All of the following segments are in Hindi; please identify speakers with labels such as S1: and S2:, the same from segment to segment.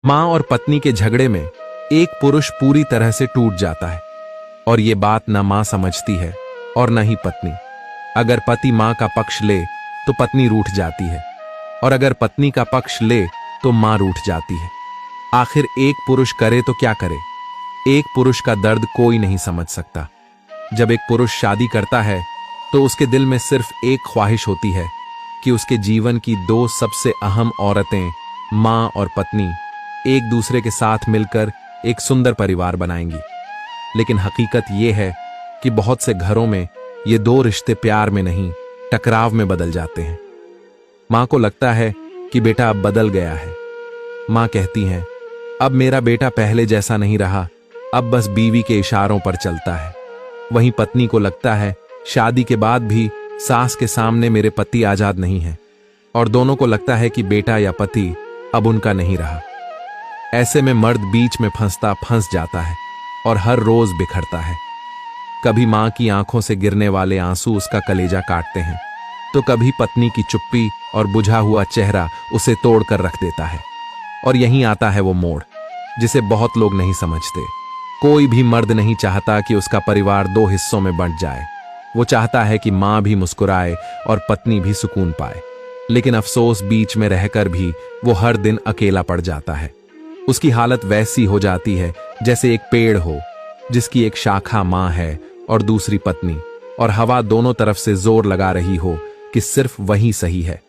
S1: मां और पत्नी के झगड़े में एक पुरुष पूरी तरह से टूट जाता है और ये बात न मां समझती है और न ही पत्नी। अगर पति मां का पक्ष ले तो पत्नी रूठ जाती है और अगर पत्नी का पक्ष ले तो मां रूठ जाती है। आखिर एक पुरुष करे तो क्या करे? एक पुरुष का दर्द कोई नहीं समझ सकता। जब एक पुरुष शादी करता है तो उसके दिल में सिर्फ एक ख्वाहिश होती है कि उसके जीवन की दो सबसे अहम औरतें, मां और पत्नी, एक दूसरे के साथ मिलकर एक सुंदर परिवार बनाएंगी। लेकिन हकीकत यह है कि बहुत से घरों में ये दो रिश्ते प्यार में नहीं, टकराव में बदल जाते हैं। मां को लगता है कि बेटा अब बदल गया है। मां कहती हैं, अब मेरा बेटा पहले जैसा नहीं रहा, अब बस बीवी के इशारों पर चलता है। वहीं पत्नी को लगता है, शादी के बाद भी सास के सामने मेरे पति आजाद नहीं है। और दोनों को लगता है कि बेटा या पति अब उनका नहीं रहा। ऐसे में मर्द बीच में फंस जाता है और हर रोज बिखरता है। कभी मां की आंखों से गिरने वाले आंसू उसका कलेजा काटते हैं, तो कभी पत्नी की चुप्पी और बुझा हुआ चेहरा उसे तोड़कर रख देता है। और यहीं आता है वो मोड़ जिसे बहुत लोग नहीं समझते। कोई भी मर्द नहीं चाहता कि उसका परिवार दो हिस्सों में बंट जाए। वो चाहता है कि मां भी मुस्कुराए और पत्नी भी सुकून पाए। लेकिन अफसोस, बीच में रहकर भी वो हर दिन अकेला पड़ जाता है। उसकी हालत वैसी हो जाती है जैसे एक पेड़ हो जिसकी एक शाखा मां है और दूसरी पत्नी, और हवा दोनों तरफ से जोर लगा रही हो कि सिर्फ वही सही है।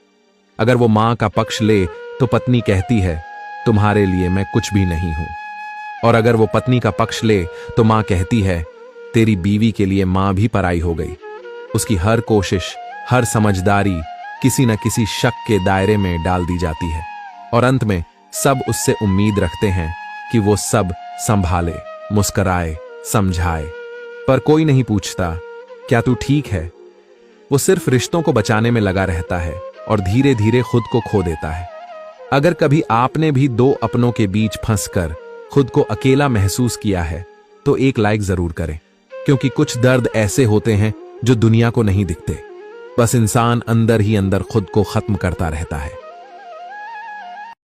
S1: अगर वो मां का पक्ष ले तो पत्नी कहती है, तुम्हारे लिए मैं कुछ भी नहीं हूं। और अगर वो पत्नी का पक्ष ले तो मां कहती है, तेरी बीवी के लिए मां भी पराई हो गई। उसकी हर कोशिश, हर समझदारी किसी न किसी शक के दायरे में डाल दी जाती है और अंत में सब उससे उम्मीद रखते हैं कि वो सब संभाले, मुस्कराए, समझाए। पर कोई नहीं पूछता, क्या तू ठीक है? वो सिर्फ रिश्तों को बचाने में लगा रहता है और धीरे धीरे खुद को खो देता है। अगर कभी आपने भी दो अपनों के बीच फंसकर खुद को अकेला महसूस किया है तो एक लाइक जरूर करें, क्योंकि कुछ दर्द ऐसे होते हैं जो दुनिया को नहीं दिखते। बस इंसान अंदर ही अंदर खुद को खत्म करता रहता है।